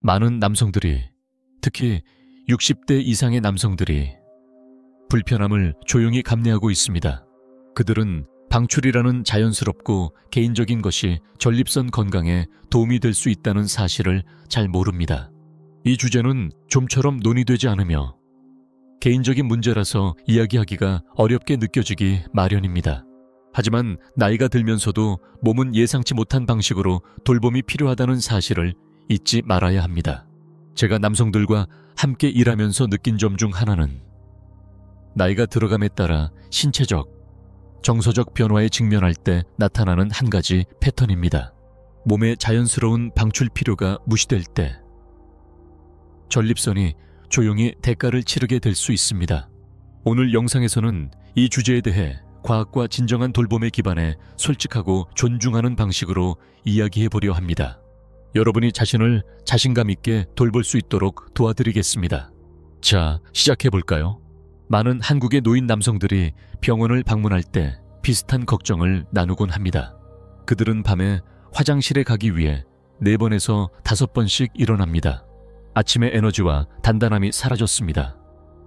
많은 남성들이, 특히 60대 이상의 남성들이 불편함을 조용히 감내하고 있습니다. 그들은 방출이라는 자연스럽고 개인적인 것이 전립선 건강에 도움이 될 수 있다는 사실을 잘 모릅니다. 이 주제는 좀처럼 논의되지 않으며 개인적인 문제라서 이야기하기가 어렵게 느껴지기 마련입니다. 하지만 나이가 들면서도 몸은 예상치 못한 방식으로 돌봄이 필요하다는 사실을 잊지 말아야 합니다. 제가 남성들과 함께 일하면서 느낀 점 중 하나는 나이가 들어감에 따라 신체적, 정서적 변화에 직면할 때 나타나는 한 가지 패턴입니다. 몸의 자연스러운 방출 필요가 무시될 때 전립선이 조용히 대가를 치르게 될 수 있습니다. 오늘 영상에서는 이 주제에 대해 과학과 진정한 돌봄에 기반해 솔직하고 존중하는 방식으로 이야기해 보려 합니다. 여러분이 자신을 자신감 있게 돌볼 수 있도록 도와드리겠습니다. 자, 시작해 볼까요? 많은 한국의 노인 남성들이 병원을 방문할 때 비슷한 걱정을 나누곤 합니다. 그들은 밤에 화장실에 가기 위해 4번에서 5번씩 일어납니다. 아침의 에너지와 단단함이 사라졌습니다.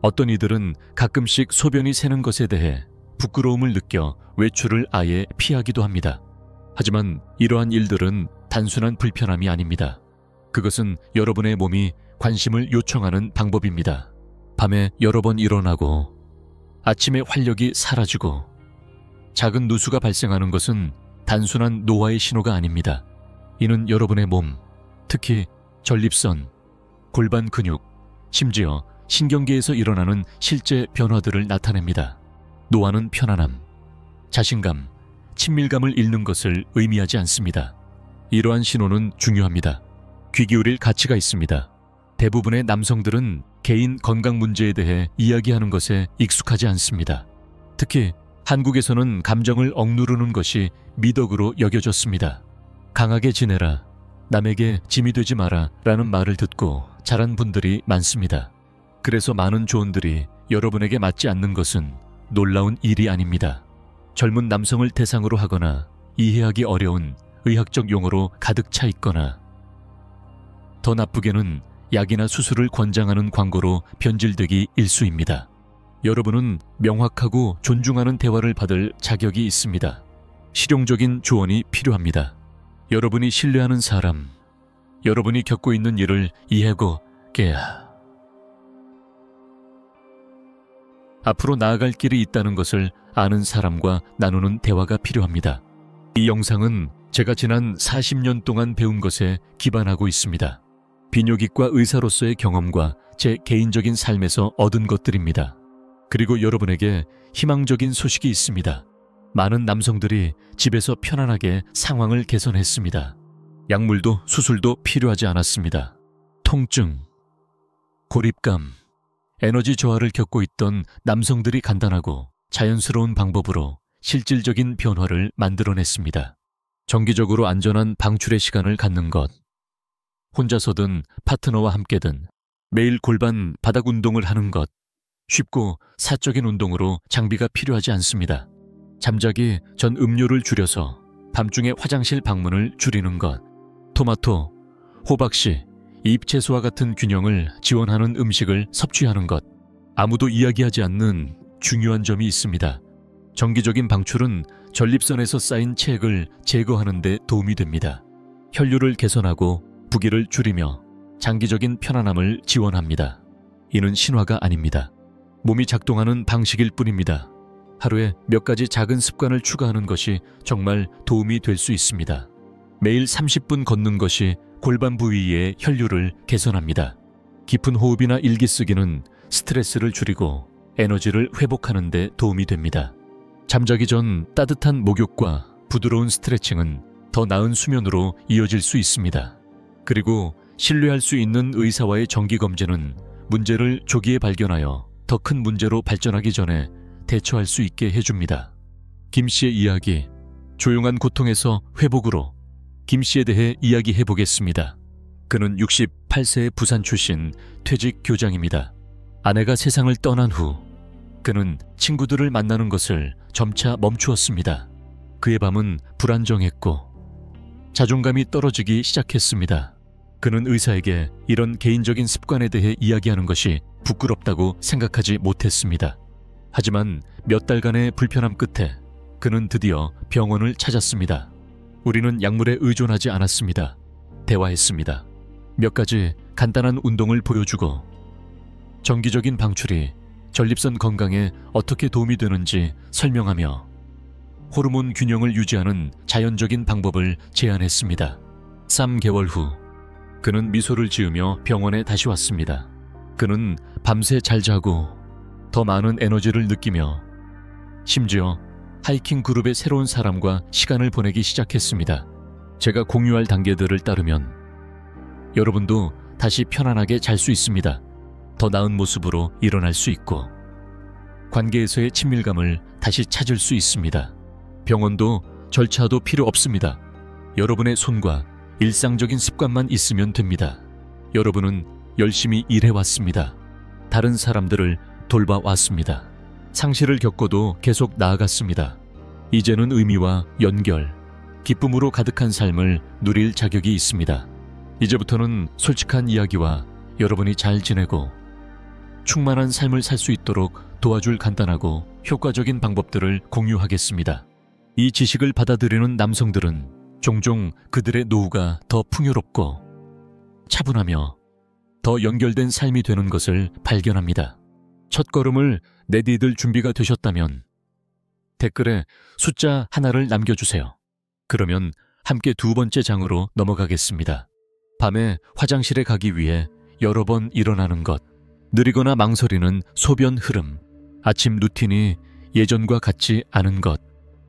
어떤 이들은 가끔씩 소변이 새는 것에 대해 부끄러움을 느껴 외출을 아예 피하기도 합니다. 하지만 이러한 일들은 단순한 불편함이 아닙니다. 그것은 여러분의 몸이 관심을 요청하는 방법입니다. 밤에 여러 번 일어나고 아침에 활력이 사라지고 작은 누수가 발생하는 것은 단순한 노화의 신호가 아닙니다. 이는 여러분의 몸, 특히 전립선, 골반 근육, 심지어 신경계에서 일어나는 실제 변화들을 나타냅니다. 노화는 편안함, 자신감, 친밀감을 잃는 것을 의미하지 않습니다. 이러한 신호는 중요합니다. 귀 기울일 가치가 있습니다. 대부분의 남성들은 개인 건강 문제에 대해 이야기하는 것에 익숙하지 않습니다. 특히 한국에서는 감정을 억누르는 것이 미덕으로 여겨졌습니다. 강하게 지내라, 남에게 짐이 되지 마라 라는 말을 듣고 자란 분들이 많습니다. 그래서 많은 조언들이 여러분에게 맞지 않는 것은 놀라운 일이 아닙니다. 젊은 남성을 대상으로 하거나 이해하기 어려운 의학적 용어로 가득 차 있거나 더 나쁘게는 약이나 수술을 권장하는 광고로 변질되기 일쑤입니다. 여러분은 명확하고 존중하는 대화를 받을 자격이 있습니다. 실용적인 조언이 필요합니다. 여러분이 신뢰하는 사람, 여러분이 겪고 있는 일을 이해하고 앞으로 나아갈 길이 있다는 것을 아는 사람과 나누는 대화가 필요합니다. 이 영상은 제가 지난 40년 동안 배운 것에 기반하고 있습니다. 비뇨기과 의사로서의 경험과 제 개인적인 삶에서 얻은 것들입니다. 그리고 여러분에게 희망적인 소식이 있습니다. 많은 남성들이 집에서 편안하게 상황을 개선했습니다. 약물도 수술도 필요하지 않았습니다. 통증, 고립감, 에너지 저하를 겪고 있던 남성들이 간단하고 자연스러운 방법으로 실질적인 변화를 만들어냈습니다. 정기적으로 안전한 방출의 시간을 갖는 것, 혼자서든 파트너와 함께든 매일 골반 바닥 운동을 하는 것, 쉽고 사적인 운동으로 장비가 필요하지 않습니다. 잠자기 전 음료를 줄여서 밤중에 화장실 방문을 줄이는 것, 토마토, 호박씨, 잎채소와 같은 균형을 지원하는 음식을 섭취하는 것, 아무도 이야기하지 않는 중요한 점이 있습니다. 정기적인 방출은 전립선에서 쌓인 체액을 제거하는 데 도움이 됩니다. 혈류를 개선하고 부기를 줄이며 장기적인 편안함을 지원합니다. 이는 신화가 아닙니다. 몸이 작동하는 방식일 뿐입니다. 하루에 몇 가지 작은 습관을 추가하는 것이 정말 도움이 될 수 있습니다. 매일 30분 걷는 것이 골반 부위의 혈류를 개선합니다. 깊은 호흡이나 일기 쓰기는 스트레스를 줄이고 에너지를 회복하는 데 도움이 됩니다. 잠자기 전 따뜻한 목욕과 부드러운 스트레칭은 더 나은 수면으로 이어질 수 있습니다. 그리고 신뢰할 수 있는 의사와의 정기검진은 문제를 조기에 발견하여 더 큰 문제로 발전하기 전에 대처할 수 있게 해줍니다. 김 씨의 이야기, 조용한 고통에서 회복으로 김 씨에 대해 이야기해 보겠습니다. 그는 68세의 부산 출신 퇴직 교장입니다. 아내가 세상을 떠난 후 그는 친구들을 만나는 것을 점차 멈추었습니다. 그의 밤은 불안정했고 자존감이 떨어지기 시작했습니다. 그는 의사에게 이런 개인적인 습관에 대해 이야기하는 것이 부끄럽다고 생각하지 못했습니다. 하지만 몇 달간의 불편함 끝에 그는 드디어 병원을 찾았습니다. 우리는 약물에 의존하지 않았습니다. 대화했습니다. 몇 가지 간단한 운동을 보여주고 정기적인 방출이 전립선 건강에 어떻게 도움이 되는지 설명하며 호르몬 균형을 유지하는 자연적인 방법을 제안했습니다. 3개월 후 그는 미소를 지으며 병원에 다시 왔습니다. 그는 밤새 잘 자고 더 많은 에너지를 느끼며 심지어 하이킹 그룹의 새로운 사람과 시간을 보내기 시작했습니다. 제가 공유할 단계들을 따르면 여러분도 다시 편안하게 잘 수 있습니다. 더 나은 모습으로 일어날 수 있고 관계에서의 친밀감을 다시 찾을 수 있습니다. 병원도 절차도 필요 없습니다. 여러분의 손과 일상적인 습관만 있으면 됩니다. 여러분은 열심히 일해왔습니다. 다른 사람들을 돌봐왔습니다. 상실을 겪어도 계속 나아갔습니다. 이제는 의미와 연결, 기쁨으로 가득한 삶을 누릴 자격이 있습니다. 이제부터는 솔직한 이야기와 여러분이 잘 지내고 충만한 삶을 살 수 있도록 도와줄 간단하고 효과적인 방법들을 공유하겠습니다. 이 지식을 받아들이는 남성들은 종종 그들의 노후가 더 풍요롭고 차분하며 더 연결된 삶이 되는 것을 발견합니다. 첫걸음을 내디딜 준비가 되셨다면 댓글에 숫자 하나를 남겨주세요. 그러면 함께 두 번째 장으로 넘어가겠습니다. 밤에 화장실에 가기 위해 여러 번 일어나는 것, 느리거나 망설이는 소변 흐름, 아침 루틴이 예전과 같지 않은 것,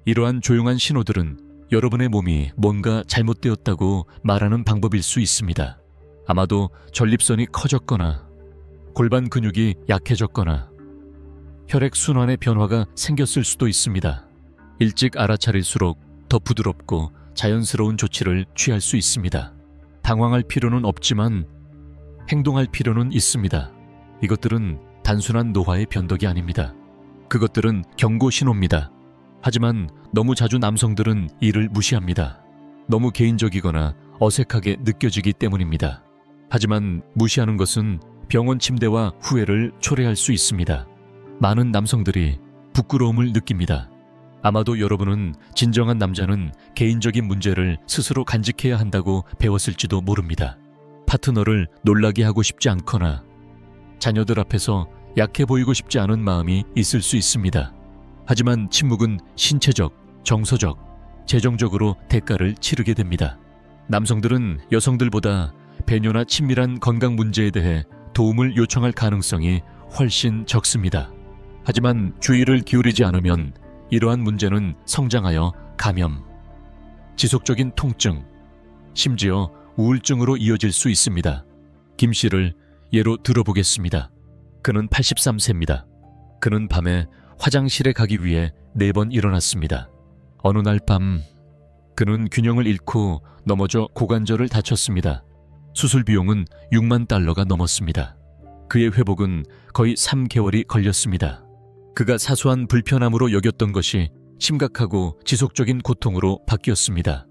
이러한 조용한 신호들은 여러분의 몸이 뭔가 잘못되었다고 말하는 방법일 수 있습니다. 아마도 전립선이 커졌거나 골반 근육이 약해졌거나 혈액순환의 변화가 생겼을 수도 있습니다. 일찍 알아차릴수록 더 부드럽고 자연스러운 조치를 취할 수 있습니다. 당황할 필요는 없지만 행동할 필요는 있습니다. 이것들은 단순한 노화의 변덕이 아닙니다. 그것들은 경고 신호입니다. 하지만 너무 자주 남성들은 이를 무시합니다. 너무 개인적이거나 어색하게 느껴지기 때문입니다. 하지만 무시하는 것은 병원 침대와 후회를 초래할 수 있습니다. 많은 남성들이 부끄러움을 느낍니다. 아마도 여러분은 진정한 남자는 개인적인 문제를 스스로 간직해야 한다고 배웠을지도 모릅니다. 파트너를 놀라게 하고 싶지 않거나 자녀들 앞에서 약해 보이고 싶지 않은 마음이 있을 수 있습니다. 하지만 침묵은 신체적, 정서적, 재정적으로 대가를 치르게 됩니다. 남성들은 여성들보다 배뇨나 친밀한 건강 문제에 대해 도움을 요청할 가능성이 훨씬 적습니다. 하지만 주의를 기울이지 않으면 이러한 문제는 성장하여 감염, 지속적인 통증, 심지어 우울증으로 이어질 수 있습니다. 김 씨를 예로 들어보겠습니다. 그는 83세입니다. 그는 밤에 화장실에 가기 위해 4번 일어났습니다. 어느 날 밤 그는 균형을 잃고 넘어져 고관절을 다쳤습니다. 수술 비용은 6만 달러가 넘었습니다. 그의 회복은 거의 3개월이 걸렸습니다. 그가 사소한 불편함으로 여겼던 것이 심각하고 지속적인 고통으로 바뀌었습니다.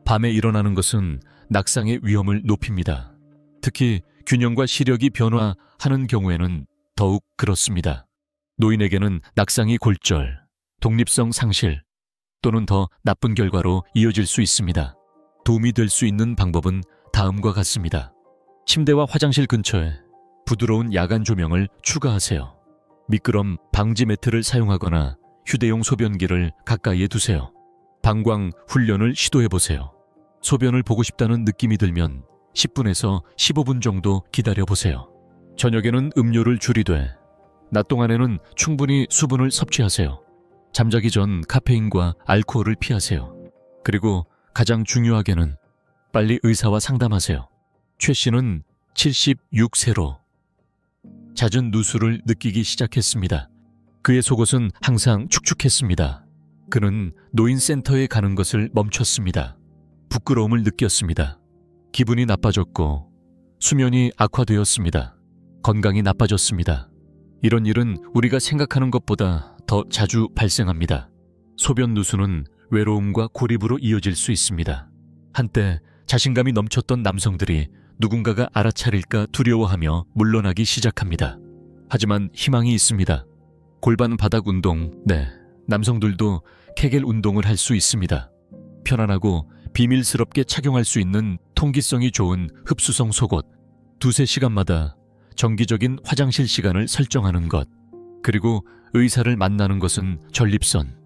밤에 일어나는 것은 낙상의 위험을 높입니다. 특히 균형과 시력이 변화하는 경우에는 더욱 그렇습니다. 노인에게는 낙상이 골절, 독립성 상실 또는 더 나쁜 결과로 이어질 수 있습니다. 도움이 될 수 있는 방법은 다음과 같습니다. 침대와 화장실 근처에 부드러운 야간 조명을 추가하세요. 미끄럼 방지 매트를 사용하거나 휴대용 소변기를 가까이에 두세요. 방광 훈련을 시도해보세요. 소변을 보고 싶다는 느낌이 들면 10분에서 15분 정도 기다려보세요. 저녁에는 음료를 줄이되 낮 동안에는 충분히 수분을 섭취하세요. 잠자기 전 카페인과 알코올을 피하세요. 그리고 가장 중요하게는 빨리 의사와 상담하세요. 최 씨는 76세로 잦은 누수를 느끼기 시작했습니다. 그의 속옷은 항상 축축했습니다. 그는 노인센터에 가는 것을 멈췄습니다. 부끄러움을 느꼈습니다. 기분이 나빠졌고 수면이 악화되었습니다. 건강이 나빠졌습니다. 이런 일은 우리가 생각하는 것보다 더 자주 발생합니다. 소변 누수는 외로움과 고립으로 이어질 수 있습니다. 한때 자신감이 넘쳤던 남성들이 누군가가 알아차릴까 두려워하며 물러나기 시작합니다. 하지만 희망이 있습니다. 골반 바닥 운동, 네, 남성들도 케겔 운동을 할 수 있습니다. 편안하고 비밀스럽게 착용할 수 있는 통기성이 좋은 흡수성 속옷, 2~3시간마다 정기적인 화장실 시간을 설정하는 것, 그리고 의사를 만나는 것은 전립선,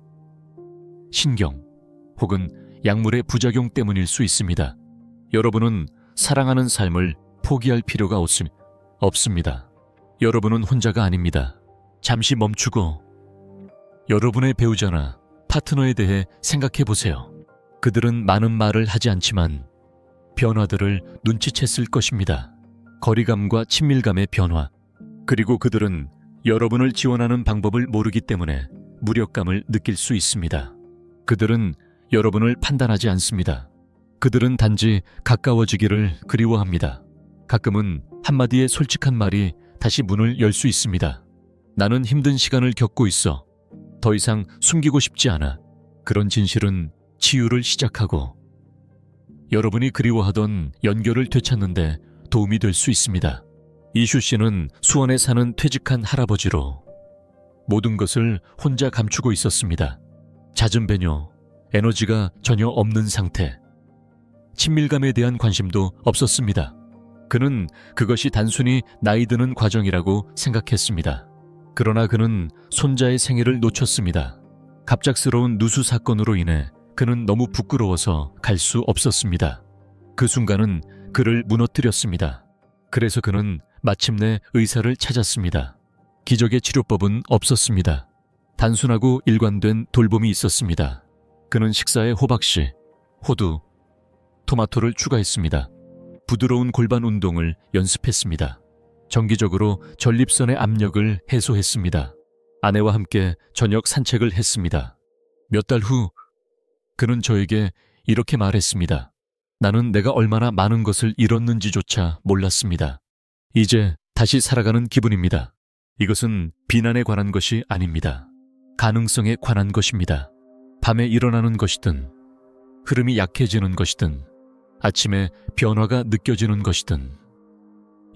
신경 혹은 약물의 부작용 때문일 수 있습니다. 여러분은 사랑하는 삶을 포기할 필요가 없습니다. 여러분은 혼자가 아닙니다. 잠시 멈추고 여러분의 배우자나 파트너에 대해 생각해 보세요. 그들은 많은 말을 하지 않지만 변화들을 눈치챘을 것입니다. 거리감과 친밀감의 변화. 그리고 그들은 여러분을 지원하는 방법을 모르기 때문에 무력감을 느낄 수 있습니다. 그들은 여러분을 판단하지 않습니다. 그들은 단지 가까워지기를 그리워합니다. 가끔은 한마디의 솔직한 말이 다시 문을 열 수 있습니다. 나는 힘든 시간을 겪고 있어. 더 이상 숨기고 싶지 않아. 그런 진실은 치유를 시작하고 여러분이 그리워하던 연결을 되찾는데 도움이 될 수 있습니다. 이슈 씨는 수원에 사는 퇴직한 할아버지로 모든 것을 혼자 감추고 있었습니다. 잦은 배뇨, 에너지가 전혀 없는 상태, 친밀감에 대한 관심도 없었습니다. 그는 그것이 단순히 나이 드는 과정이라고 생각했습니다. 그러나 그는 손자의 생일을 놓쳤습니다. 갑작스러운 누수 사건으로 인해 그는 너무 부끄러워서 갈 수 없었습니다. 그 순간은 그를 무너뜨렸습니다. 그래서 그는 마침내 의사를 찾았습니다. 기적의 치료법은 없었습니다. 단순하고 일관된 돌봄이 있었습니다. 그는 식사에 호박씨, 호두, 토마토를 추가했습니다. 부드러운 골반 운동을 연습했습니다. 정기적으로 전립선의 압력을 해소했습니다. 아내와 함께 저녁 산책을 했습니다. 몇 달 후 그는 저에게 이렇게 말했습니다. 나는 내가 얼마나 많은 것을 잃었는지조차 몰랐습니다. 이제 다시 살아가는 기분입니다. 이것은 비난에 관한 것이 아닙니다. 가능성에 관한 것입니다. 밤에 일어나는 것이든 흐름이 약해지는 것이든 아침에 변화가 느껴지는 것이든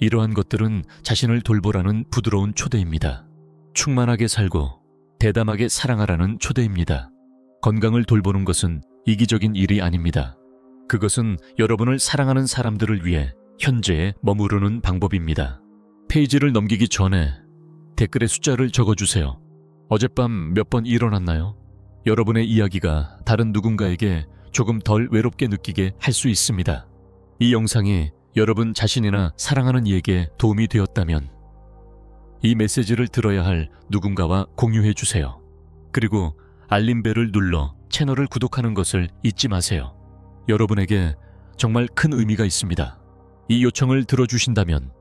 이러한 것들은 자신을 돌보라는 부드러운 초대입니다. 충만하게 살고 대담하게 사랑하라는 초대입니다. 건강을 돌보는 것은 이기적인 일이 아닙니다. 그것은 여러분을 사랑하는 사람들을 위해 현재에 머무르는 방법입니다. 페이지를 넘기기 전에 댓글에 숫자를 적어주세요. 어젯밤 몇 번 일어났나요? 여러분의 이야기가 다른 누군가에게 조금 덜 외롭게 느끼게 할 수 있습니다. 이 영상이 여러분 자신이나 사랑하는 이에게 도움이 되었다면 이 메시지를 들어야 할 누군가와 공유해 주세요. 그리고 알림벨을 눌러 채널을 구독하는 것을 잊지 마세요. 여러분에게 정말 큰 의미가 있습니다. 이 요청을 들어주신다면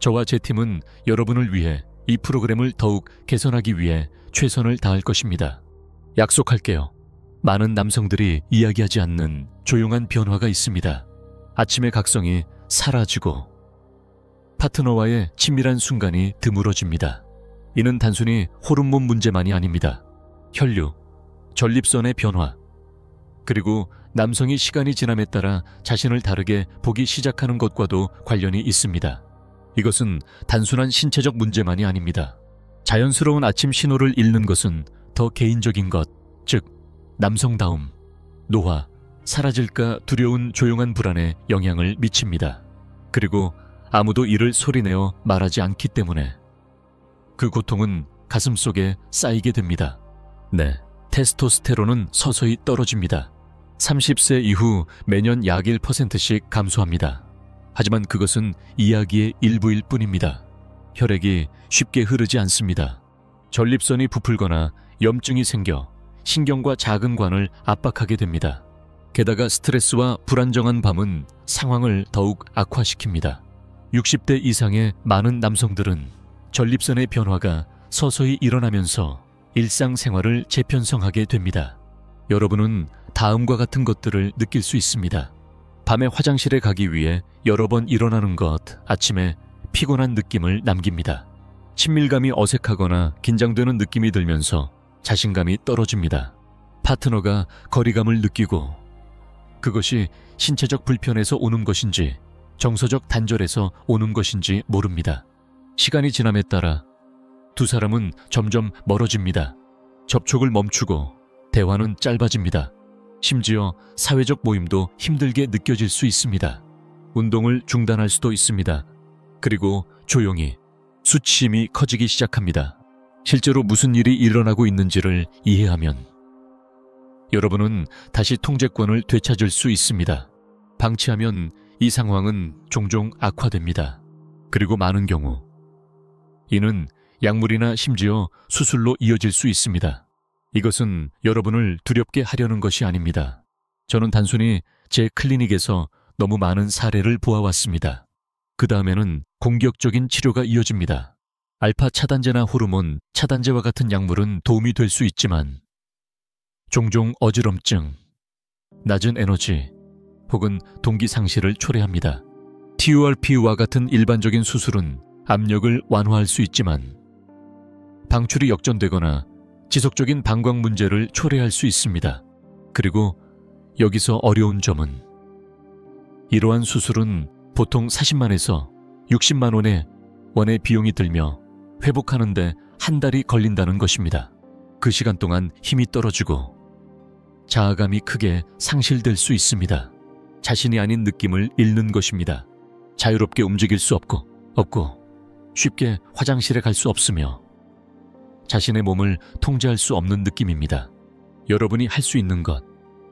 저와 제 팀은 여러분을 위해 이 프로그램을 더욱 개선하기 위해 최선을 다할 것입니다. 약속할게요. 많은 남성들이 이야기하지 않는 조용한 변화가 있습니다. 아침의 각성이 사라지고 파트너와의 친밀한 순간이 드물어집니다. 이는 단순히 호르몬 문제만이 아닙니다. 혈류, 전립선의 변화, 그리고 남성이 시간이 지남에 따라 자신을 다르게 보기 시작하는 것과도 관련이 있습니다. 이것은 단순한 신체적 문제만이 아닙니다. 자연스러운 아침 신호를 잃는 것은 더 개인적인 것, 즉 남성다움, 노화, 사라질까 두려운 조용한 불안에 영향을 미칩니다. 그리고 아무도 이를 소리내어 말하지 않기 때문에 그 고통은 가슴속에 쌓이게 됩니다. 네, 테스토스테론은 서서히 떨어집니다. 30세 이후 매년 약 1%씩 감소합니다. 하지만 그것은 이야기의 일부일 뿐입니다. 혈액이 쉽게 흐르지 않습니다. 전립선이 부풀거나 염증이 생겨 신경과 작은 관을 압박하게 됩니다. 게다가 스트레스와 불안정한 밤은 상황을 더욱 악화시킵니다. 60대 이상의 많은 남성들은 전립선의 변화가 서서히 일어나면서 일상생활을 재편성하게 됩니다. 여러분은 다음과 같은 것들을 느낄 수 있습니다. 밤에 화장실에 가기 위해 여러 번 일어나는 것, 아침에 피곤한 느낌을 남깁니다. 친밀감이 어색하거나 긴장되는 느낌이 들면서 자신감이 떨어집니다. 파트너가 거리감을 느끼고 그것이 신체적 불편에서 오는 것인지 정서적 단절에서 오는 것인지 모릅니다. 시간이 지남에 따라 두 사람은 점점 멀어집니다. 접촉을 멈추고 대화는 짧아집니다. 심지어 사회적 모임도 힘들게 느껴질 수 있습니다. 운동을 중단할 수도 있습니다. 그리고 조용히 수치심이 커지기 시작합니다. 실제로 무슨 일이 일어나고 있는지를 이해하면 여러분은 다시 통제권을 되찾을 수 있습니다. 방치하면 이 상황은 종종 악화됩니다. 그리고 많은 경우 이는 약물이나 심지어 수술로 이어질 수 있습니다. 이것은 여러분을 두렵게 하려는 것이 아닙니다. 저는 단순히 제 클리닉에서 너무 많은 사례를 보아왔습니다. 그 다음에는 공격적인 치료가 이어집니다. 알파 차단제나 호르몬 차단제와 같은 약물은 도움이 될 수 있지만 종종 어지럼증, 낮은 에너지 혹은 동기 상실을 초래합니다. TURP와 같은 일반적인 수술은 압력을 완화할 수 있지만 방출이 역전되거나 지속적인 방광 문제를 초래할 수 있습니다. 그리고 여기서 어려운 점은 이러한 수술은 보통 40만에서 60만 원의 비용이 들며 회복하는데 한 달이 걸린다는 것입니다. 그 시간 동안 힘이 떨어지고 자아감이 크게 상실될 수 있습니다. 자신이 아닌 느낌을 잃는 것입니다. 자유롭게 움직일 수 없고 쉽게 화장실에 갈 수 없으며 자신의 몸을 통제할 수 없는 느낌입니다. 여러분이 할 수 있는 것,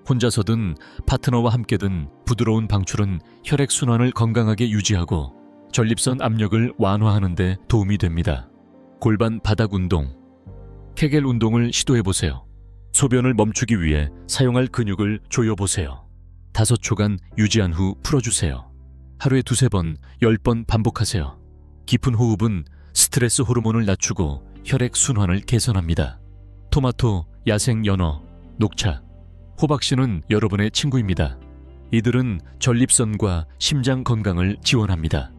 혼자서든 파트너와 함께든 부드러운 방출은 혈액순환을 건강하게 유지하고 전립선 압력을 완화하는 데 도움이 됩니다. 골반 바닥 운동, 케겔 운동을 시도해보세요. 소변을 멈추기 위해 사용할 근육을 조여보세요. 5초간 유지한 후 풀어주세요. 하루에 2-3번, 10번 반복하세요. 깊은 호흡은 스트레스 호르몬을 낮추고 혈액 순환을 개선합니다. 토마토, 야생 연어, 녹차, 호박씨는 여러분의 친구입니다. 이들은 전립선과 심장 건강을 지원합니다.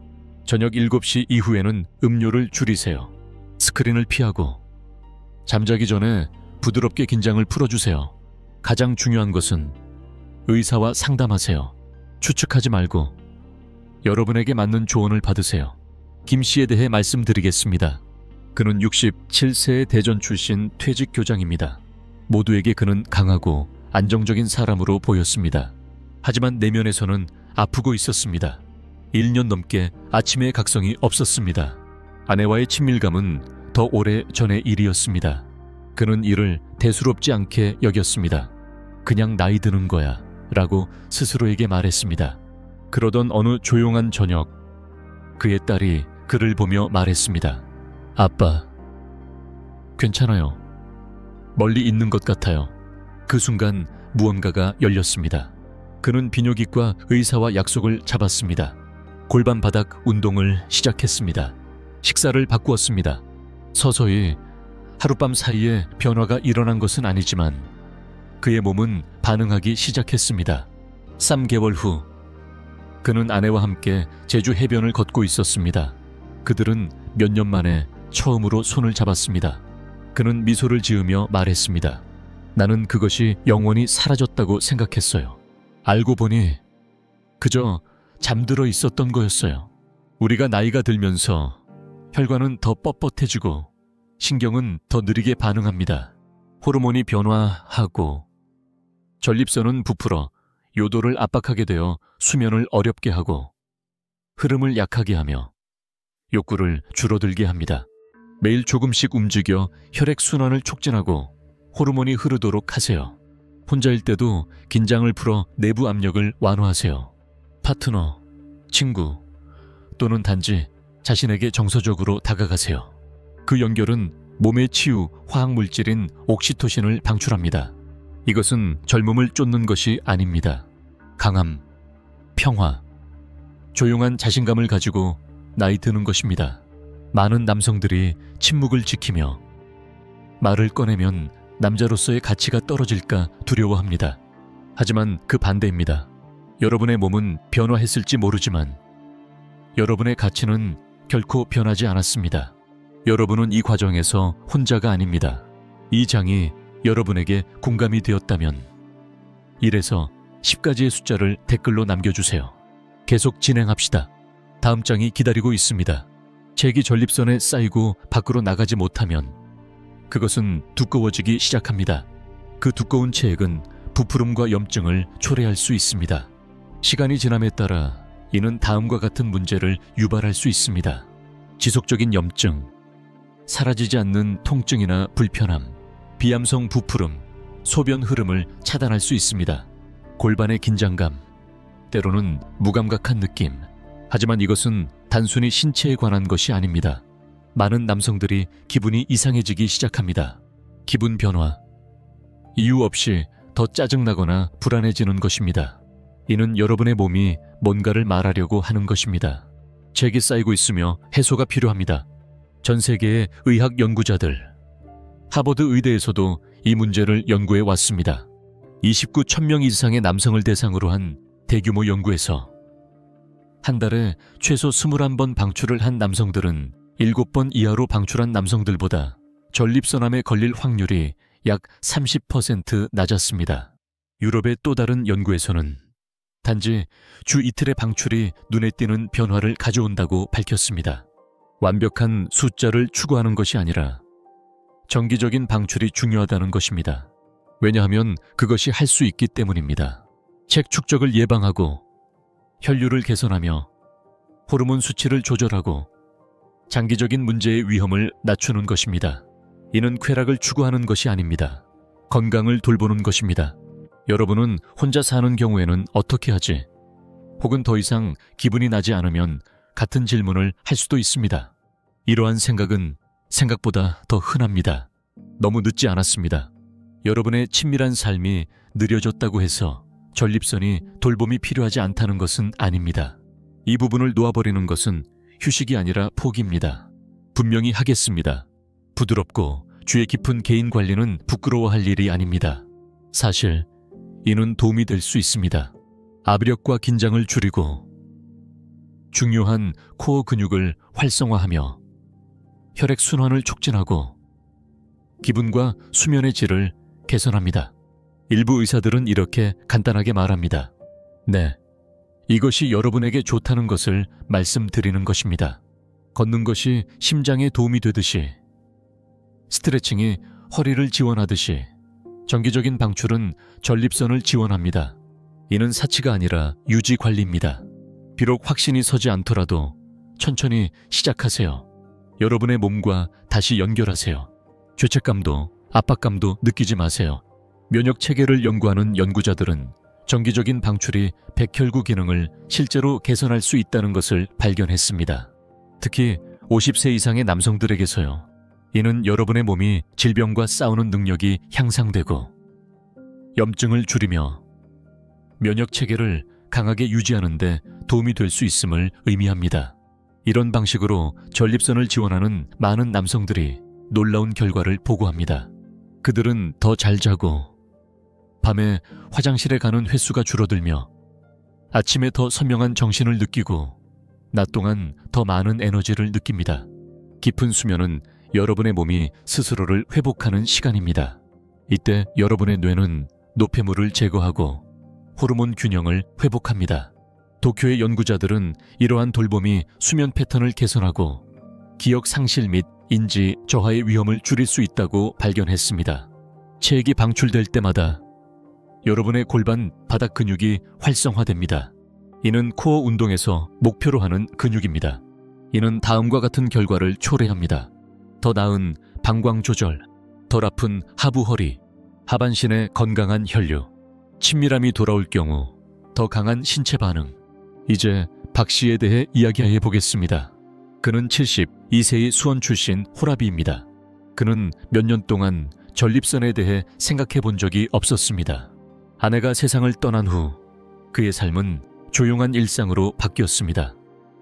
저녁 7시 이후에는 음료를 줄이세요. 스크린을 피하고 잠자기 전에 부드럽게 긴장을 풀어주세요. 가장 중요한 것은 의사와 상담하세요. 추측하지 말고 여러분에게 맞는 조언을 받으세요. 김 씨에 대해 말씀드리겠습니다. 그는 67세의 대전 출신 퇴직 교장입니다. 모두에게 그는 강하고 안정적인 사람으로 보였습니다. 하지만 내면에서는 아프고 있었습니다. 1년 넘게 아침의 각성이 없었습니다. 아내와의 친밀감은 더 오래 전의 일이었습니다. 그는 이를 대수롭지 않게 여겼습니다. 그냥 나이 드는 거야 라고 스스로에게 말했습니다. 그러던 어느 조용한 저녁, 그의 딸이 그를 보며 말했습니다. 아빠, 괜찮아요. 멀리 있는 것 같아요. 그 순간 무언가가 열렸습니다. 그는 비뇨기과 의사와 약속을 잡았습니다. 골반 바닥 운동을 시작했습니다. 식사를 바꾸었습니다. 서서히 하룻밤 사이에 변화가 일어난 것은 아니지만 그의 몸은 반응하기 시작했습니다. 3개월 후 그는 아내와 함께 제주 해변을 걷고 있었습니다. 그들은 몇 년 만에 처음으로 손을 잡았습니다. 그는 미소를 지으며 말했습니다. 나는 그것이 영원히 사라졌다고 생각했어요. 알고 보니 그저 잠들어 있었던 거였어요. 우리가 나이가 들면서 혈관은 더 뻣뻣해지고 신경은 더 느리게 반응합니다. 호르몬이 변화하고 전립선은 부풀어 요도를 압박하게 되어 수면을 어렵게 하고 흐름을 약하게 하며 욕구를 줄어들게 합니다. 매일 조금씩 움직여 혈액순환을 촉진하고 호르몬이 흐르도록 하세요. 혼자일 때도 긴장을 풀어 내부 압력을 완화하세요. 파트너, 친구 또는 단지 자신에게 정서적으로 다가가세요. 그 연결은 몸의 치유 화학물질인 옥시토신을 방출합니다. 이것은 젊음을 쫓는 것이 아닙니다. 강함, 평화, 조용한 자신감을 가지고 나이 드는 것입니다. 많은 남성들이 침묵을 지키며 말을 꺼내면 남자로서의 가치가 떨어질까 두려워합니다. 하지만 그 반대입니다. 여러분의 몸은 변화했을지 모르지만 여러분의 가치는 결코 변하지 않았습니다. 여러분은 이 과정에서 혼자가 아닙니다. 이 장이 여러분에게 공감이 되었다면 1에서 10까지의 숫자를 댓글로 남겨주세요. 계속 진행합시다. 다음 장이 기다리고 있습니다. 책이 전립선에 쌓이고 밖으로 나가지 못하면 그것은 두꺼워지기 시작합니다. 그 두꺼운 체액은 부푸름과 염증을 초래할 수 있습니다. 시간이 지남에 따라 이는 다음과 같은 문제를 유발할 수 있습니다. 지속적인 염증, 사라지지 않는 통증이나 불편함, 비암성 부푸름, 소변 흐름을 차단할 수 있습니다. 골반의 긴장감, 때로는 무감각한 느낌. 하지만 이것은 단순히 신체에 관한 것이 아닙니다. 많은 남성들이 기분이 이상해지기 시작합니다. 기분 변화, 이유 없이 더 짜증나거나 불안해지는 것입니다. 이는 여러분의 몸이 뭔가를 말하려고 하는 것입니다. 책이 쌓이고 있으며 해소가 필요합니다. 전 세계의 의학 연구자들, 하버드 의대에서도 이 문제를 연구해 왔습니다. 29,000명 이상의 남성을 대상으로 한 대규모 연구에서 한 달에 최소 21번 방출을 한 남성들은 7번 이하로 방출한 남성들보다 전립선암에 걸릴 확률이 약 30% 낮았습니다. 유럽의 또 다른 연구에서는 단지 주 이틀의 방출이 눈에 띄는 변화를 가져온다고 밝혔습니다. 완벽한 숫자를 추구하는 것이 아니라 정기적인 방출이 중요하다는 것입니다. 왜냐하면 그것이 할 수 있기 때문입니다. 책 축적을 예방하고 혈류를 개선하며 호르몬 수치를 조절하고 장기적인 문제의 위험을 낮추는 것입니다. 이는 쾌락을 추구하는 것이 아닙니다. 건강을 돌보는 것입니다. 여러분은 혼자 사는 경우에는 어떻게 하지? 혹은 더 이상 기분이 나지 않으면 같은 질문을 할 수도 있습니다. 이러한 생각은 생각보다 더 흔합니다. 너무 늦지 않았습니다. 여러분의 친밀한 삶이 느려졌다고 해서 전립선이 돌봄이 필요하지 않다는 것은 아닙니다. 이 부분을 놓아버리는 것은 휴식이 아니라 포기입니다. 분명히 하겠습니다. 부드럽고 주의 깊은 개인 관리는 부끄러워할 일이 아닙니다. 사실 이는 도움이 될 수 있습니다. 압력과 긴장을 줄이고 중요한 코어 근육을 활성화하며 혈액순환을 촉진하고 기분과 수면의 질을 개선합니다. 일부 의사들은 이렇게 간단하게 말합니다. 네, 이것이 여러분에게 좋다는 것을 말씀드리는 것입니다. 걷는 것이 심장에 도움이 되듯이, 스트레칭이 허리를 지원하듯이 정기적인 방출은 전립선을 지원합니다. 이는 사치가 아니라 유지 관리입니다. 비록 확신이 서지 않더라도 천천히 시작하세요. 여러분의 몸과 다시 연결하세요. 죄책감도 압박감도 느끼지 마세요. 면역 체계를 연구하는 연구자들은 정기적인 방출이 백혈구 기능을 실제로 개선할 수 있다는 것을 발견했습니다. 특히 50세 이상의 남성들에게서요. 이는 여러분의 몸이 질병과 싸우는 능력이 향상되고 염증을 줄이며 면역 체계를 강하게 유지하는 데 도움이 될 수 있음을 의미합니다. 이런 방식으로 전립선을 지원하는 많은 남성들이 놀라운 결과를 보고합니다. 그들은 더 잘 자고 밤에 화장실에 가는 횟수가 줄어들며 아침에 더 선명한 정신을 느끼고 낮 동안 더 많은 에너지를 느낍니다. 깊은 수면은 여러분의 몸이 스스로를 회복하는 시간입니다. 이때 여러분의 뇌는 노폐물을 제거하고 호르몬 균형을 회복합니다. 도쿄의 연구자들은 이러한 돌봄이 수면 패턴을 개선하고 기억 상실 및 인지 저하의 위험을 줄일 수 있다고 발견했습니다. 체액이 방출될 때마다 여러분의 골반 바닥 근육이 활성화됩니다. 이는 코어 운동에서 목표로 하는 근육입니다. 이는 다음과 같은 결과를 초래합니다. 더 나은 방광 조절, 덜 아픈 하부 허리, 하반신의 건강한 혈류, 친밀함이 돌아올 경우 더 강한 신체 반응. 이제 박 씨에 대해 이야기해 보겠습니다. 그는 72세의 수원 출신 호라비입니다. 그는 몇 년 동안 전립선에 대해 생각해 본 적이 없었습니다. 아내가 세상을 떠난 후 그의 삶은 조용한 일상으로 바뀌었습니다.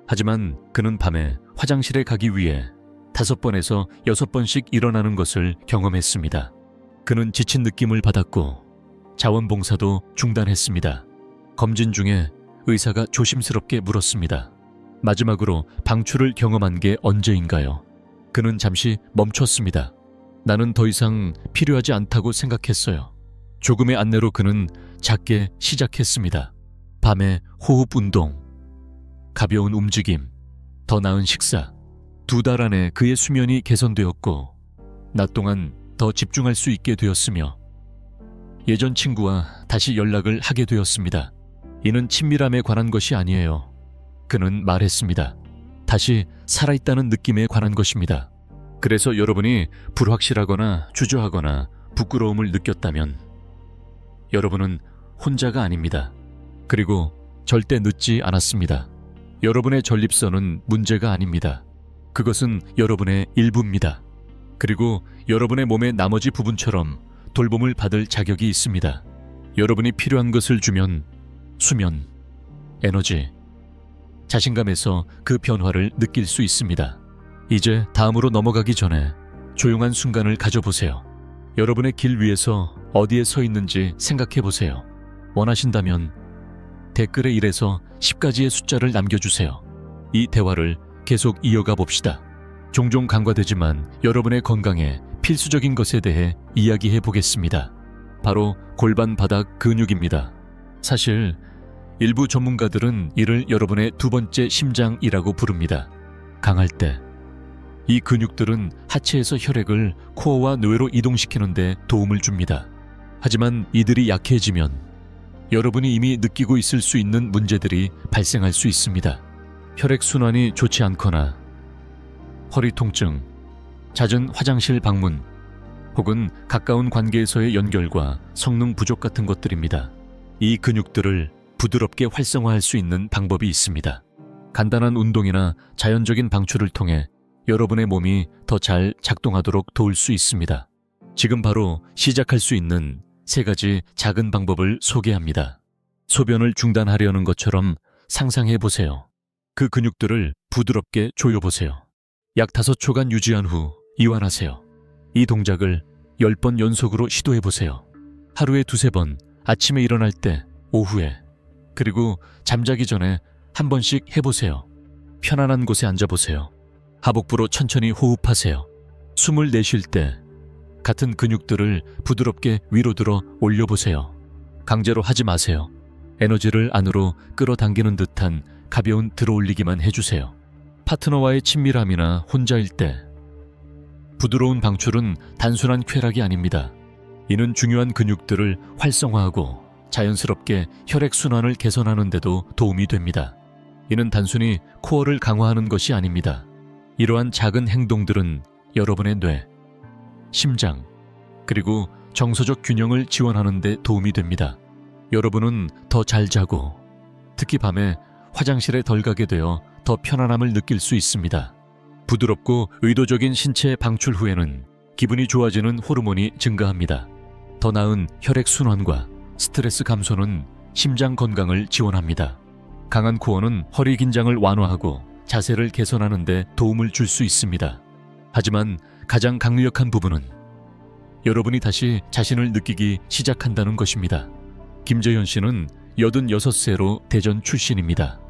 하지만 그는 밤에 화장실에 가기 위해 5번에서 6번씩 일어나는 것을 경험했습니다. 그는 지친 느낌을 받았고 자원봉사도 중단했습니다. 검진 중에 의사가 조심스럽게 물었습니다. 마지막으로 방출을 경험한 게 언제인가요? 그는 잠시 멈췄습니다. 나는 더 이상 필요하지 않다고 생각했어요. 조금의 안내로 그는 작게 시작했습니다. 밤에 호흡 운동, 가벼운 움직임, 더 나은 식사. 2달 안에 그의 수면이 개선되었고 낮 동안 더 집중할 수 있게 되었으며 예전 친구와 다시 연락을 하게 되었습니다. 이는 친밀함에 관한 것이 아니에요. 그는 말했습니다. 다시 살아있다는 느낌에 관한 것입니다. 그래서 여러분이 불확실하거나 주저하거나 부끄러움을 느꼈다면 여러분은 혼자가 아닙니다. 그리고 절대 늦지 않았습니다. 여러분의 전립선은 문제가 아닙니다. 그것은 여러분의 일부입니다. 그리고 여러분의 몸의 나머지 부분처럼 돌봄을 받을 자격이 있습니다. 여러분이 필요한 것을 주면 수면, 에너지, 자신감에서 그 변화를 느낄 수 있습니다. 이제 다음으로 넘어가기 전에 조용한 순간을 가져보세요. 여러분의 길 위에서 어디에 서 있는지 생각해 보세요. 원하신다면 댓글에 1에서 10까지의 숫자를 남겨주세요. 이 대화를 계속 이어가 봅시다. 종종 간과되지만 여러분의 건강에 필수적인 것에 대해 이야기해 보겠습니다. 바로 골반 바닥 근육입니다. 사실 일부 전문가들은 이를 여러분의 두 번째 심장이라고 부릅니다. 강할 때 이 근육들은 하체에서 혈액을 코어와 뇌로 이동시키는 데 도움을 줍니다. 하지만 이들이 약해지면 여러분이 이미 느끼고 있을 수 있는 문제들이 발생할 수 있습니다. 혈액순환이 좋지 않거나 허리 통증, 잦은 화장실 방문, 혹은 가까운 관계에서의 연결과 성능 부족 같은 것들입니다. 이 근육들을 부드럽게 활성화할 수 있는 방법이 있습니다. 간단한 운동이나 자연적인 방출을 통해 여러분의 몸이 더 잘 작동하도록 도울 수 있습니다. 지금 바로 시작할 수 있는 3가지 작은 방법을 소개합니다. 소변을 중단하려는 것처럼 상상해 보세요. 그 근육들을 부드럽게 조여보세요. 약 5초간 유지한 후 이완하세요. 이 동작을 10번 연속으로 시도해 보세요. 하루에 2-3번, 아침에 일어날 때, 오후에, 그리고 잠자기 전에 한 번씩 해보세요. 편안한 곳에 앉아보세요. 하복부로 천천히 호흡하세요. 숨을 내쉴 때 같은 근육들을 부드럽게 위로 들어 올려보세요. 강제로 하지 마세요. 에너지를 안으로 끌어당기는 듯한 가벼운 들어올리기만 해주세요. 파트너와의 친밀함이나 혼자일 때 부드러운 방출은 단순한 쾌락이 아닙니다. 이는 중요한 근육들을 활성화하고 자연스럽게 혈액순환을 개선하는 데도 도움이 됩니다. 이는 단순히 코어를 강화하는 것이 아닙니다. 이러한 작은 행동들은 여러분의 뇌, 심장, 그리고 정서적 균형을 지원하는 데 도움이 됩니다. 여러분은 더 잘 자고, 특히 밤에 화장실에 덜 가게 되어 더 편안함을 느낄 수 있습니다. 부드럽고 의도적인 신체 방출 후에는 기분이 좋아지는 호르몬이 증가합니다. 더 나은 혈액순환과 스트레스 감소는 심장 건강을 지원합니다. 강한 코어는 허리 긴장을 완화하고 자세를 개선하는 데 도움을 줄 수 있습니다. 하지만 가장 강력한 부분은 여러분이 다시 자신을 느끼기 시작한다는 것입니다. 김재현 씨는 86세로 대전 출신입니다.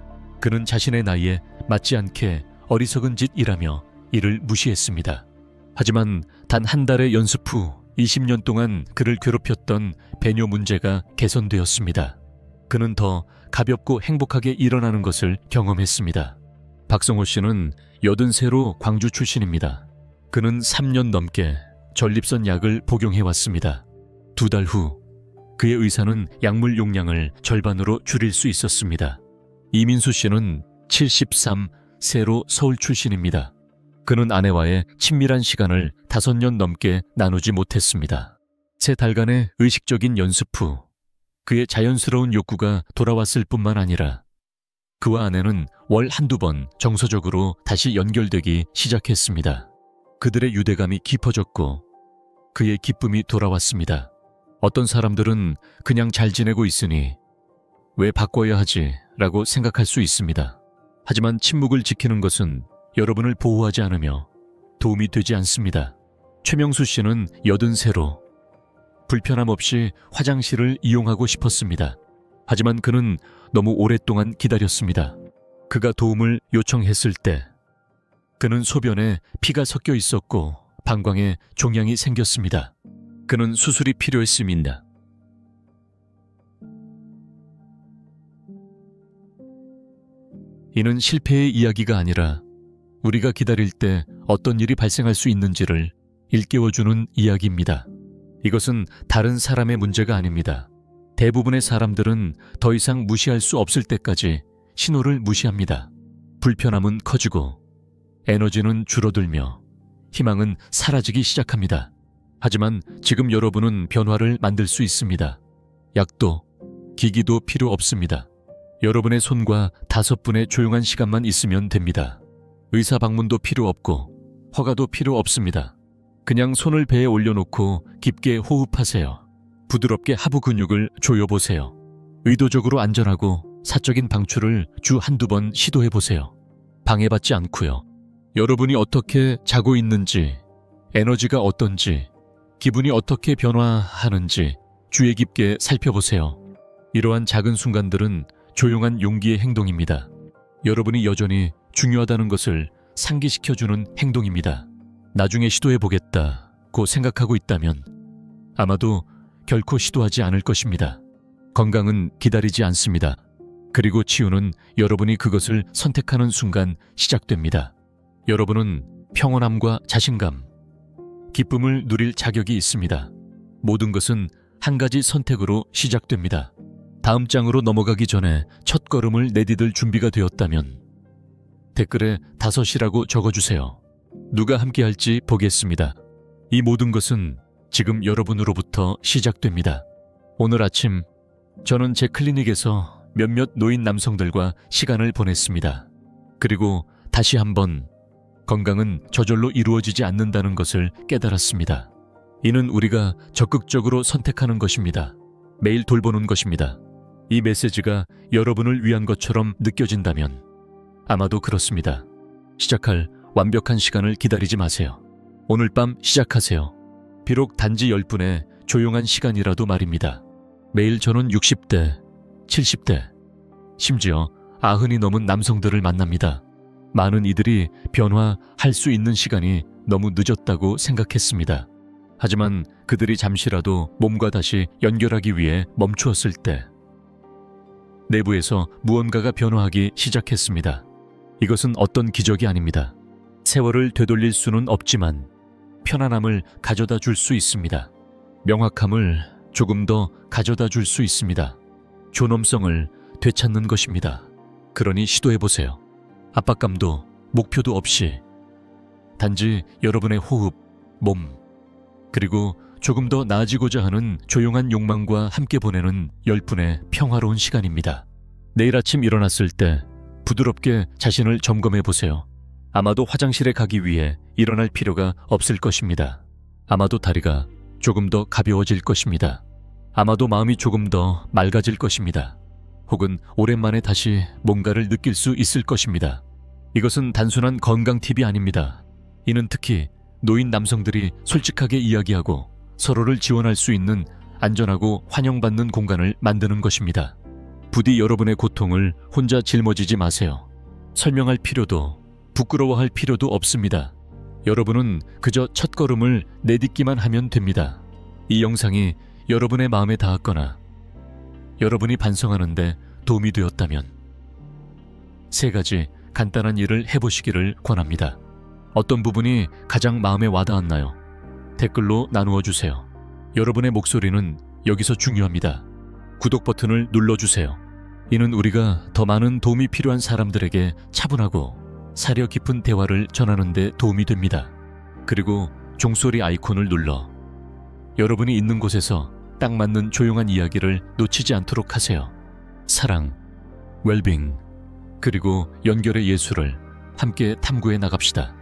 그는 자신의 나이에 맞지 않게 어리석은 짓이라며 이를 무시했습니다. 하지만 단 한 달의 연습 후 20년 동안 그를 괴롭혔던 배뇨 문제가 개선되었습니다. 그는 더 가볍고 행복하게 일어나는 것을 경험했습니다. 박성호 씨는 80세로 광주 출신입니다. 그는 3년 넘게 전립선 약을 복용해왔습니다. 2달 후 그의 의사는 약물 용량을 절반으로 줄일 수 있었습니다. 이민수 씨는 73세로 서울 출신입니다. 그는 아내와의 친밀한 시간을 5년 넘게 나누지 못했습니다. 3달간의 의식적인 연습 후 그의 자연스러운 욕구가 돌아왔을 뿐만 아니라 그와 아내는 월 1-2번 정서적으로 다시 연결되기 시작했습니다. 그들의 유대감이 깊어졌고 그의 기쁨이 돌아왔습니다. 어떤 사람들은 그냥 잘 지내고 있으니 왜 바꿔야 하지? 라고 생각할 수 있습니다. 하지만 침묵을 지키는 것은 여러분을 보호하지 않으며 도움이 되지 않습니다. 최명수 씨는 80세로 불편함 없이 화장실을 이용하고 싶었습니다. 하지만 그는 너무 오랫동안 기다렸습니다. 그가 도움을 요청했을 때 그는 소변에 피가 섞여 있었고 방광에 종양이 생겼습니다. 그는 수술이 필요했습니다. 이는 실패의 이야기가 아니라 우리가 기다릴 때 어떤 일이 발생할 수 있는지를 일깨워주는 이야기입니다. 이것은 다른 사람의 문제가 아닙니다. 대부분의 사람들은 더 이상 무시할 수 없을 때까지 신호를 무시합니다. 불편함은 커지고 에너지는 줄어들며 희망은 사라지기 시작합니다. 하지만 지금 여러분은 변화를 만들 수 있습니다. 약도, 기기도 필요 없습니다. 여러분의 손과 5분의 조용한 시간만 있으면 됩니다. 의사 방문도 필요 없고 허가도 필요 없습니다. 그냥 손을 배에 올려놓고 깊게 호흡하세요. 부드럽게 하부 근육을 조여보세요. 의도적으로 안전하고 사적인 방출을 주 1~2번 시도해보세요. 방해받지 않고요. 여러분이 어떻게 자고 있는지, 에너지가 어떤지, 기분이 어떻게 변화하는지 주의 깊게 살펴보세요. 이러한 작은 순간들은 조용한 용기의 행동입니다. 여러분이 여전히 중요하다는 것을 상기시켜주는 행동입니다. 나중에 시도해보겠다고 생각하고 있다면 아마도 결코 시도하지 않을 것입니다. 건강은 기다리지 않습니다. 그리고 치유는 여러분이 그것을 선택하는 순간 시작됩니다. 여러분은 평온함과 자신감, 기쁨을 누릴 자격이 있습니다. 모든 것은 한 가지 선택으로 시작됩니다. 다음 장으로 넘어가기 전에 첫 걸음을 내디딜 준비가 되었다면 댓글에 5이라고 적어주세요. 누가 함께할지 보겠습니다. 이 모든 것은 지금 여러분으로부터 시작됩니다. 오늘 아침 저는 제 클리닉에서 몇몇 노인 남성들과 시간을 보냈습니다. 그리고 다시 한번 건강은 저절로 이루어지지 않는다는 것을 깨달았습니다. 이는 우리가 적극적으로 선택하는 것입니다. 매일 돌보는 것입니다. 이 메시지가 여러분을 위한 것처럼 느껴진다면 아마도 그렇습니다. 시작할 완벽한 시간을 기다리지 마세요. 오늘 밤 시작하세요. 비록 단지 10분의 조용한 시간이라도 말입니다. 매일 저는 60대, 70대, 심지어 90이 넘은 남성들을 만납니다. 많은 이들이 변화할 수 있는 시간이 너무 늦었다고 생각했습니다. 하지만 그들이 잠시라도 몸과 다시 연결하기 위해 멈추었을 때 내부에서 무언가가 변화하기 시작했습니다. 이것은 어떤 기적이 아닙니다. 세월을 되돌릴 수는 없지만 편안함을 가져다 줄 수 있습니다. 명확함을 조금 더 가져다 줄 수 있습니다. 존엄성을 되찾는 것입니다. 그러니 시도해보세요. 압박감도 목표도 없이 단지 여러분의 호흡, 몸, 그리고 조금 더 나아지고자 하는 조용한 욕망과 함께 보내는 10분의 평화로운 시간입니다. 내일 아침 일어났을 때 부드럽게 자신을 점검해보세요. 아마도 화장실에 가기 위해 일어날 필요가 없을 것입니다. 아마도 다리가 조금 더 가벼워질 것입니다. 아마도 마음이 조금 더 맑아질 것입니다. 혹은 오랜만에 다시 뭔가를 느낄 수 있을 것입니다. 이것은 단순한 건강 팁이 아닙니다. 이는 특히 노인 남성들이 솔직하게 이야기하고 서로를 지원할 수 있는 안전하고 환영받는 공간을 만드는 것입니다. 부디 여러분의 고통을 혼자 짊어지지 마세요. 설명할 필요도 부끄러워할 필요도 없습니다. 여러분은 그저 첫걸음을 내딛기만 하면 됩니다. 이 영상이 여러분의 마음에 닿았거나 여러분이 반성하는데 도움이 되었다면 3가지 간단한 일을 해보시기를 권합니다. 어떤 부분이 가장 마음에 와닿았나요? 댓글로 나누어 주세요. 여러분의 목소리는 여기서 중요합니다. 구독 버튼을 눌러주세요. 이는 우리가 더 많은 도움이 필요한 사람들에게 차분하고 사려 깊은 대화를 전하는 데 도움이 됩니다. 그리고 종소리 아이콘을 눌러 여러분이 있는 곳에서 딱 맞는 조용한 이야기를 놓치지 않도록 하세요. 사랑, 웰빙, 그리고 연결의 예술을 함께 탐구해 나갑시다.